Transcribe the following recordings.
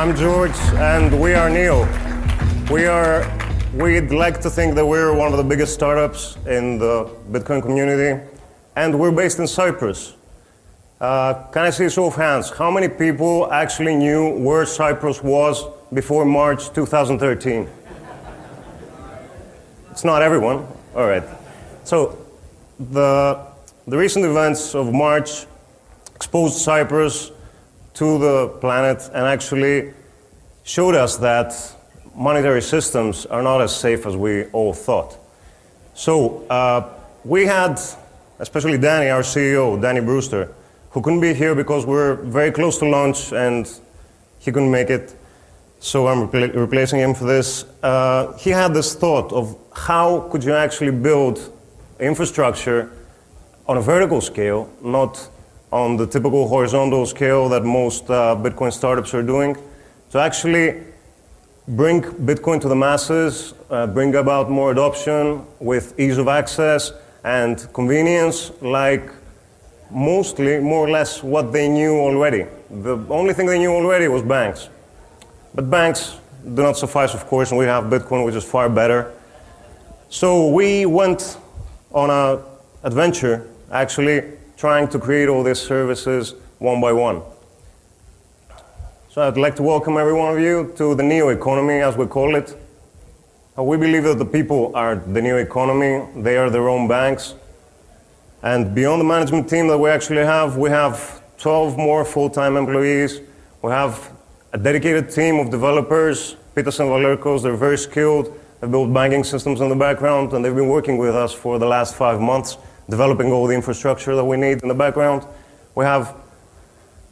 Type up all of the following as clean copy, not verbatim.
I'm George, and we are Neo. We'd like to think that we're one of the biggest startups in the Bitcoin community, and we're based in Cyprus. Can I see a show of hands? How many people actually knew where Cyprus was before March 2013? It's not everyone. All right. So the recent events of March exposed Cyprus to the planet and actually showed us that monetary systems are not as safe as we all thought. So we had, especially Danny, our CEO, Danny Brewster, who couldn't be here because we're very close to launch and he couldn't make it. So I'm replacing him for this. He had this thought of how could you actually build infrastructure on a vertical scale, not on the typical horizontal scale that most Bitcoin startups are doing, to actually bring Bitcoin to the masses, bring about more adoption with ease of access and convenience, like mostly, more or less, what they knew already. The only thing they knew already was banks. But banks do not suffice, of course, and we have Bitcoin, which is far better. So we went on an adventure, actually, trying to create all these services one by one. So I'd like to welcome every one of you to the Neo economy, as we call it. We believe that the people are the Neo economy. They are their own banks. And beyond the management team that we actually have, we have 12 more full-time employees. We have a dedicated team of developers, Pitas and Valerkos. They're very skilled. They build banking systems in the background, and they've been working with us for the last 5 months, developing all the infrastructure that we need in the background. We have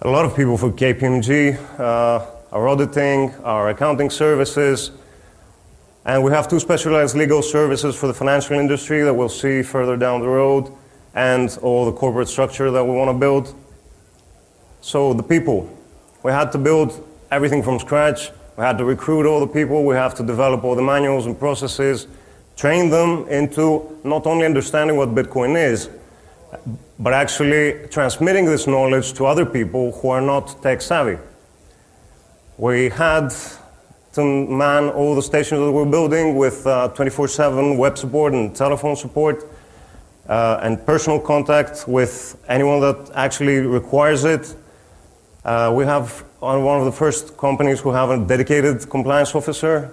a lot of people for KPMG, our auditing, our accounting services, and we have 2 specialized legal services for the financial industry that we'll see further down the road, and all the corporate structure that we want to build. So the people, we had to build everything from scratch. We had to recruit all the people. We have to develop all the manuals and processes, train them into not only understanding what Bitcoin is, but actually transmitting this knowledge to other people who are not tech savvy. We had to man all the stations that we're building with 24/7 web support and telephone support, and personal contact with anyone that actually requires it. We have one of the first companies who have a dedicated compliance officer,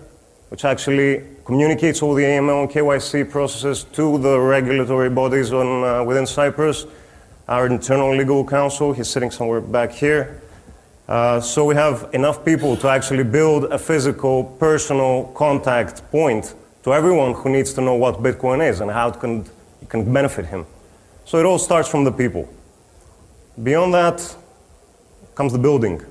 which actually communicates all the AML and KYC processes to the regulatory bodies within Cyprus. Our internal legal counsel, he's sitting somewhere back here. So we have enough people to actually build a physical, personal contact point to everyone who needs to know what Bitcoin is and how it can benefit him. So it all starts from the people. Beyond that comes the building.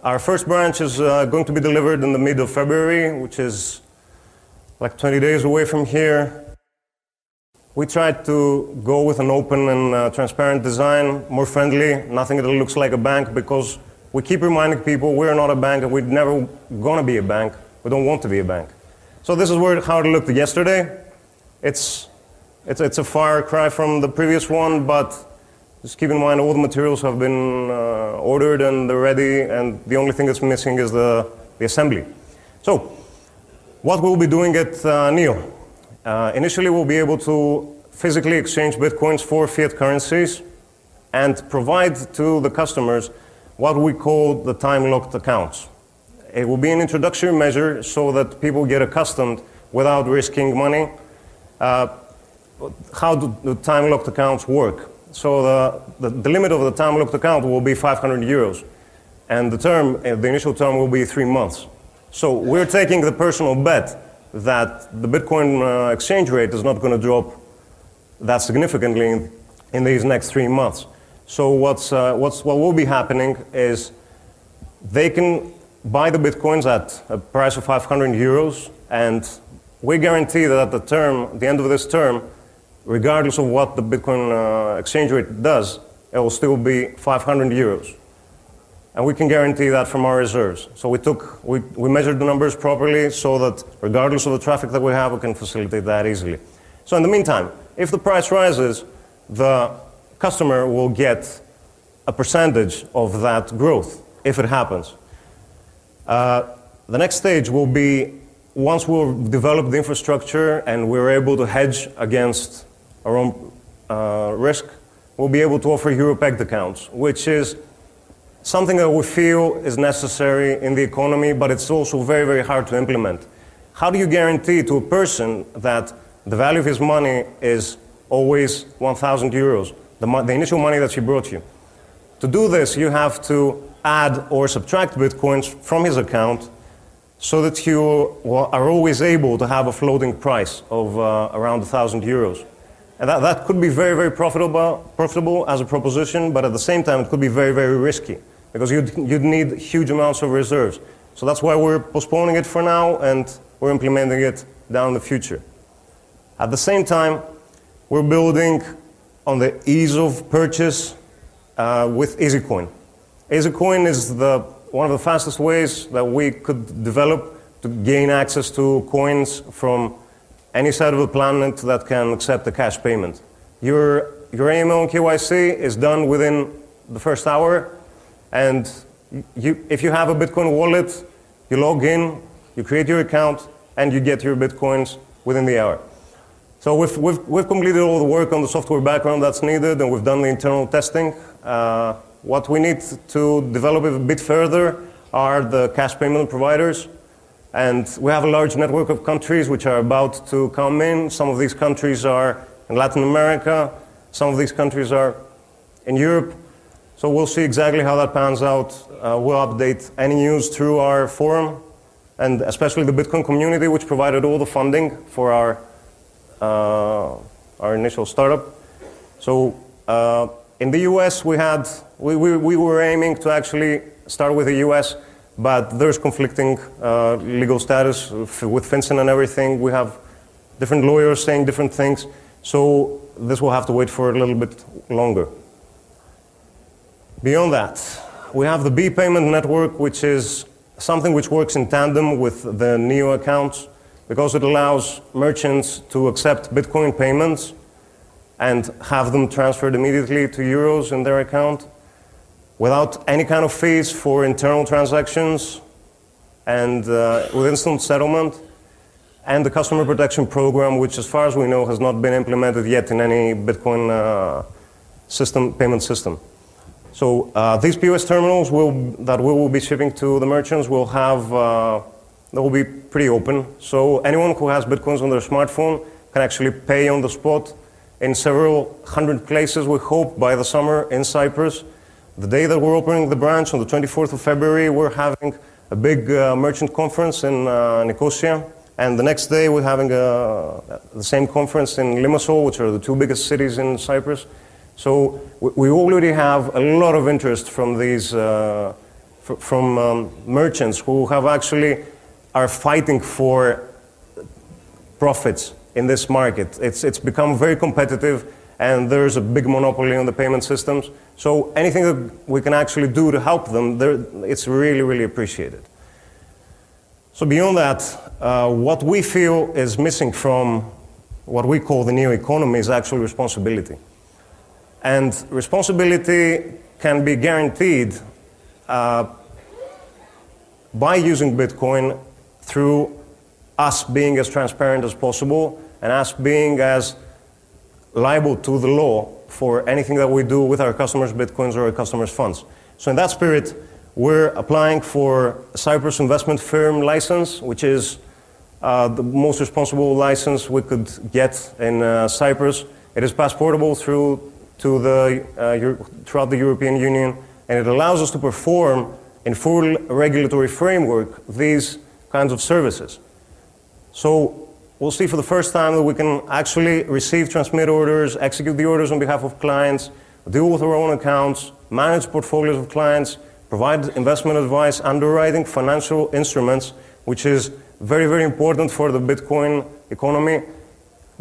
Our first branch is going to be delivered in the mid of February, which is like 20 days away from here. We tried to go with an open and transparent design, more friendly, nothing that looks like a bank, because we keep reminding people we're not a bank and we're never going to be a bank. We don't want to be a bank. So this is how it looked yesterday. It's a far cry from the previous one, but just keep in mind all the materials have been ordered and they're ready, and the only thing that's missing is the assembly. So what we'll be doing at Neo. Initially, we'll be able to physically exchange Bitcoins for fiat currencies and provide to the customers what we call the time-locked accounts. It will be an introductory measure so that people get accustomed without risking money. How do the time-locked accounts work? So the limit of the time-locked account will be 500 euros, and the initial term will be 3 months. So we're taking the personal bet that the Bitcoin exchange rate is not going to drop that significantly in these next 3 months. So what will be happening is they can buy the Bitcoins at a price of 500 euros, and we guarantee that at the end of this term, regardless of what the Bitcoin exchange rate does, it will still be 500 euros. And we can guarantee that from our reserves. So we measured the numbers properly so that regardless of the traffic that we have, we can facilitate that easily. So in the meantime, if the price rises, the customer will get a percentage of that growth, if it happens. The next stage will be, once we've developed the infrastructure and we're able to hedge against our own risk, we'll be able to offer Euro-pegged accounts, which is something that we feel is necessary in the economy, but it's also very, very hard to implement. How do you guarantee to a person that the value of his money is always 1,000 euros, the initial money that he brought you? To do this, you have to add or subtract bitcoins from his account so that you are always able to have a floating price of around 1,000 euros. And that could be very, very profitable as a proposition, but at the same time, it could be very, very risky because you'd need huge amounts of reserves. So that's why we're postponing it for now, and we're implementing it down in the future. At the same time, we're building on the ease of purchase with EasyCoin. EasyCoin is one of the fastest ways that we could develop to gain access to coins from any side of the planet that can accept a cash payment. Your AML and KYC is done within the first hour, and if you have a Bitcoin wallet, you log in, you create your account, and you get your Bitcoins within the hour. So we've completed all the work on the software background that's needed, and we've done the internal testing. What we need to develop a bit further are the cash payment providers. And we have a large network of countries which are about to come in. Some of these countries are in Latin America. Some of these countries are in Europe. So we'll see exactly how that pans out. We'll update any news through our forum, and especially the Bitcoin community, which provided all the funding for our initial startup. So in the US, we were aiming to actually start with the US, but there's conflicting legal status with FinCEN and everything. We have different lawyers saying different things, so this will have to wait for a little bit longer. Beyond that, we have the B payment network, which is something which works in tandem with the NEO accounts because it allows merchants to accept Bitcoin payments and have them transferred immediately to euros in their account without any kind of fees for internal transactions and with instant settlement, and the customer protection program, which as far as we know has not been implemented yet in any Bitcoin payment system. So these POS terminals that we will be shipping to the merchants will will be pretty open. So anyone who has Bitcoins on their smartphone can actually pay on the spot in several hundred places, we hope, by the summer in Cyprus. The day that we're opening the branch, on the 24th of February, we're having a big merchant conference in Nicosia. And the next day, we're having the same conference in Limassol, which are the two biggest cities in Cyprus. So we already have a lot of interest from these, from merchants who have actually are fighting for profits in this market. It's become very competitive, and there's a big monopoly on the payment systems. So anything that we can actually do to help them, it's really, really appreciated. So beyond that, what we feel is missing from what we call the NEO economy is actual responsibility. And responsibility can be guaranteed by using Bitcoin through us being as transparent as possible and us being as liable to the law for anything that we do with our customers' Bitcoins or our customers' funds. So in that spirit, we're applying for a Cyprus investment firm license, which is the most responsible license we could get in Cyprus. It is passportable throughout the European Union, and it allows us to perform in full regulatory framework these kinds of services. So we'll see for the first time that we can actually receive, transmit orders, execute the orders on behalf of clients, deal with our own accounts, manage portfolios of clients, provide investment advice, underwriting, financial instruments, which is very, very important for the Bitcoin economy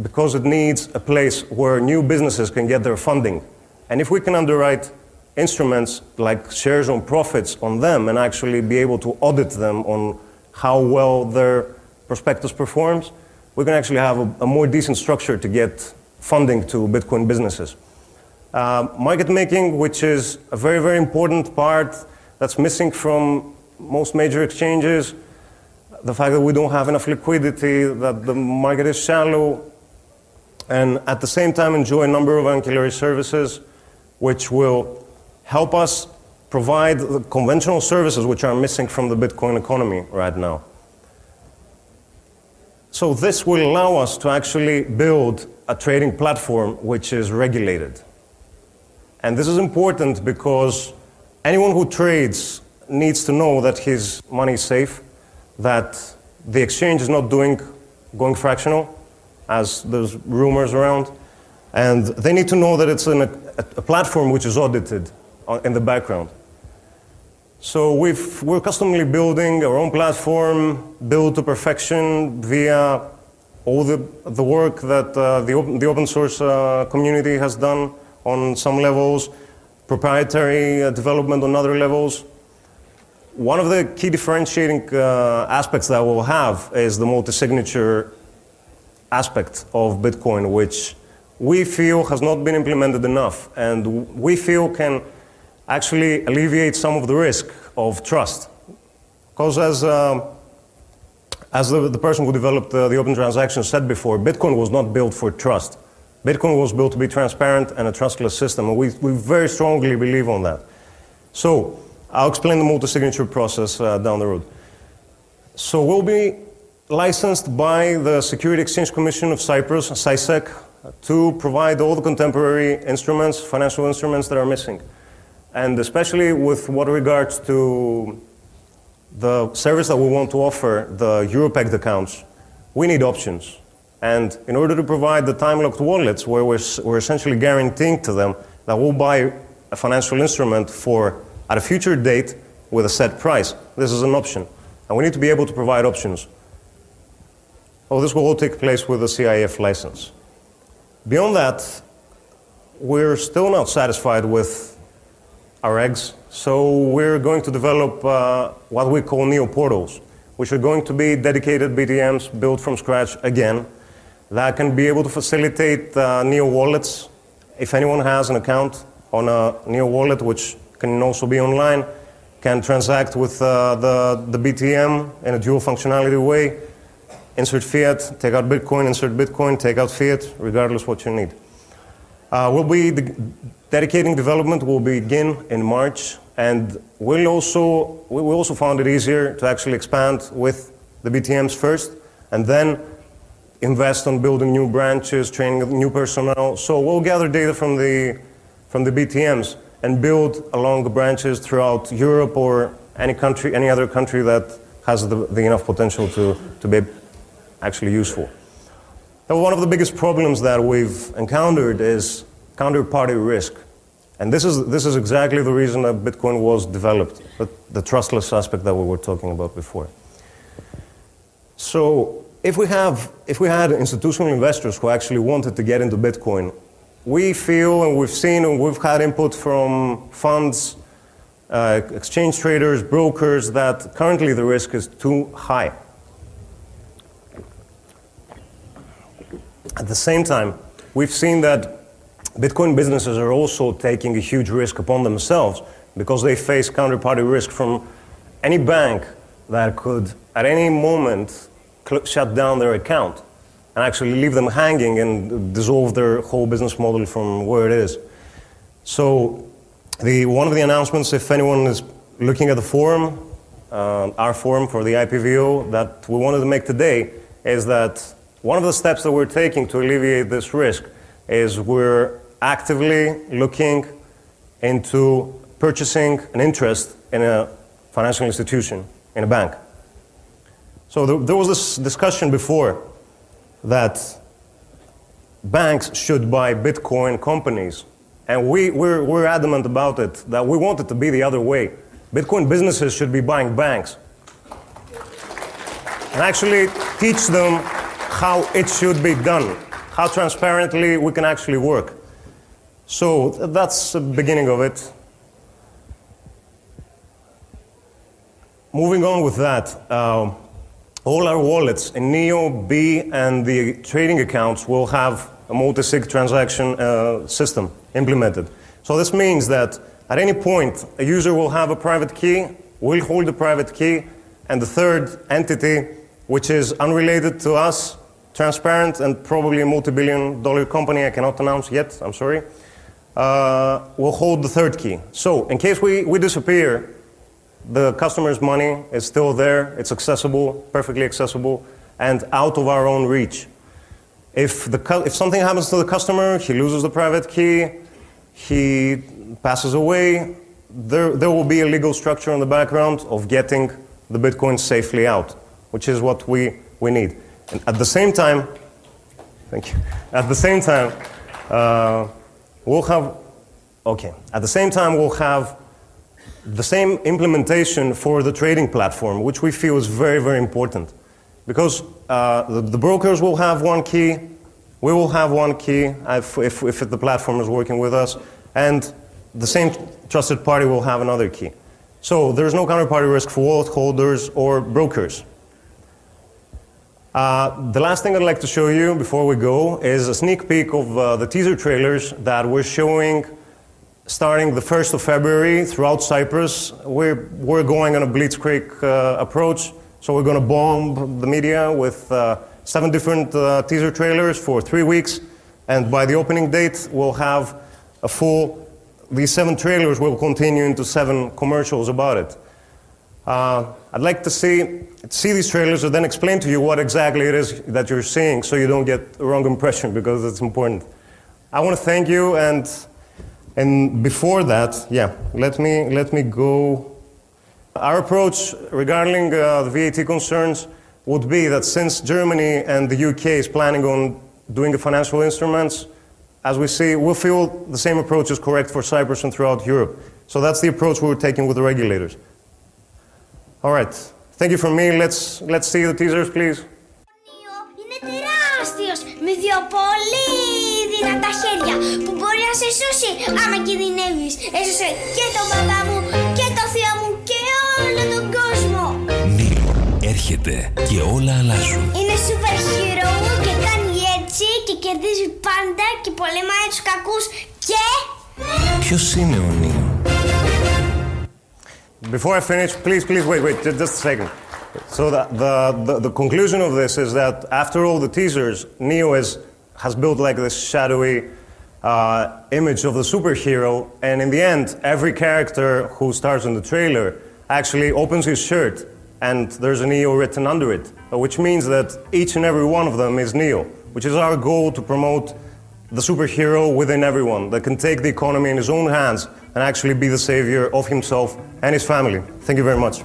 because it needs a place where new businesses can get their funding. And if we can underwrite instruments like shares on profits on them and actually be able to audit them on how well their prospectus performs, we can actually have a more decent structure to get funding to Bitcoin businesses. Market making, which is a very, very important part that's missing from most major exchanges, the fact that we don't have enough liquidity, that the market is shallow, and at the same time enjoy a number of ancillary services which will help us provide the conventional services which are missing from the Bitcoin economy right now. So this will allow us to actually build a trading platform which is regulated. And this is important because anyone who trades needs to know that his money is safe, that the exchange is not going fractional, as there's rumors around, and they need to know that it's a platform which is audited in the background. So we're customly building our own platform, built to perfection via all the work that the open source community has done on some levels, proprietary development on other levels. One of the key differentiating aspects that we'll have is the multi-signature aspect of Bitcoin, which we feel has not been implemented enough, and we feel can actually alleviate some of the risk of trust. Because as the person who developed the open transaction said before, Bitcoin was not built for trust. Bitcoin was built to be transparent and a trustless system, and we very strongly believe on that. So I'll explain the multi-signature process down the road. So we'll be licensed by the Security Exchange Commission of Cyprus, CySEC, to provide all the contemporary instruments, financial instruments that are missing. And especially with what regards to the service that we want to offer, the Euro-pegged accounts, we need options. And in order to provide the time-locked wallets, where we're essentially guaranteeing to them that we'll buy a financial instrument at a future date with a set price, this is an option. And we need to be able to provide options. Oh, this will all take place with the CIF license. Beyond that, we're still not satisfied with our eggs, so we're going to develop what we call neo portals, which are going to be dedicated BTMs built from scratch again, that can be able to facilitate neo wallets. If anyone has an account on a neo wallet, which can also be online, can transact with the BTM in a dual functionality way, insert fiat, take out Bitcoin, insert Bitcoin, take out fiat, regardless what you need. Dedicating development will begin in March, and we also found it easier to actually expand with the BTMs first, and then invest on building new branches, training new personnel. So we'll gather data from the BTMs and build along the branches throughout Europe or any other country that has the enough potential to be actually useful. Now, one of the biggest problems that we've encountered is counterparty risk. And this is exactly the reason that Bitcoin was developed, the trustless aspect that we were talking about before. So if we had institutional investors who actually wanted to get into Bitcoin, we feel and we've seen and we've had input from funds, exchange traders, brokers, that currently the risk is too high. At the same time, we've seen that Bitcoin businesses are also taking a huge risk upon themselves because they face counterparty risk from any bank that could, at any moment, shut down their account and actually leave them hanging and dissolve their whole business model from where it is. So one of the announcements, if anyone is looking at the forum, our forum for the IPVO, that we wanted to make today, is that one of the steps that we're taking to alleviate this risk is we're actively looking into purchasing an interest in a financial institution, in a bank. So there was this discussion before that banks should buy Bitcoin companies, and we're adamant about it, that we want it to be the other way. Bitcoin businesses should be buying banks and actually teach them how it should be done, how transparently we can actually work. So that's the beginning of it. Moving on with that, all our wallets in Neo, B, and the trading accounts will have a multi-sig transaction system implemented. So this means that at any point, a user will have a private key will hold the private key, and the third entity, which is unrelated to us, transparent, and probably a multi-billion-dollar company I cannot announce yet, I'm sorry, will hold the third key. So in case we disappear, the customer's money is still there, it's accessible, perfectly accessible, and out of our own reach. If something happens to the customer, he loses the private key, he passes away, there will be a legal structure in the background of getting the Bitcoin safely out, which is what we need. And at the same time, thank you. At the same time, we'll have the same implementation for the trading platform, which we feel is very, very important. Because the brokers will have one key, we will have one key if the platform is working with us, and the same trusted party will have another key. So there's no counterparty risk for wallet holders or brokers. The last thing I'd like to show you before we go is a sneak peek of the teaser trailers that we're showing starting the 1st of February throughout Cyprus. We're going on a blitzkrieg approach. So we're going to bomb the media with 7 different teaser trailers for 3 weeks. And by the opening date, we'll have these 7 trailers will continue into 7 commercials about it. I'd like to see these trailers and then explain to you what exactly it is that you're seeing so you don't get the wrong impression, because it's important. I want to thank you, and before that, let me go. Our approach regarding the VAT concerns would be that since Germany and the UK is planning on doing the financial instruments, as we see, we'll feel the same approach is correct for Cyprus and throughout Europe. So that's the approach we're taking with the regulators. All right, thank you from me. Let's see the teasers, please. Είναι τεράστιος, με 2 πολύ δυνατά χέρια που μπορεί να σε σώσει άμα κινδυνεύεις. Έσωσε και τον παπά μου και το θείο μου και όλο τον κόσμο. Νίο έρχεται και όλα αλλάζουν. Είναι super hero και κάνει έτσι και κερδίζει πάντα και πολεμάει τους κακούς και... Ποιος είναι ο Νίο? Before I finish, please wait, just a second. So the conclusion of this is that after all the teasers, Neo has built like this shadowy image of the superhero, and in the end, every character who stars in the trailer actually opens his shirt, and there's a Neo written under it, which means that each and every one of them is Neo, which is our goal to promote the superhero within everyone that can take the economy in his own hands and actually be the savior of himself and his family. Thank you very much.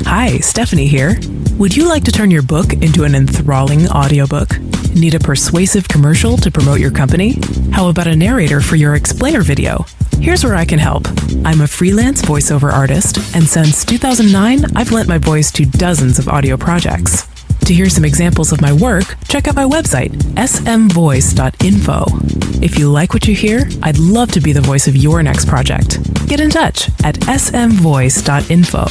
Hi, Stephanie here. Would you like to turn your book into an enthralling audiobook? Need a persuasive commercial to promote your company? How about a narrator for your explainer video? Here's where I can help. I'm a freelance voiceover artist, and since 2009, I've lent my voice to dozens of audio projects. To hear some examples of my work, check out my website, smvoice.info. If you like what you hear, I'd love to be the voice of your next project. Get in touch at smvoice.info.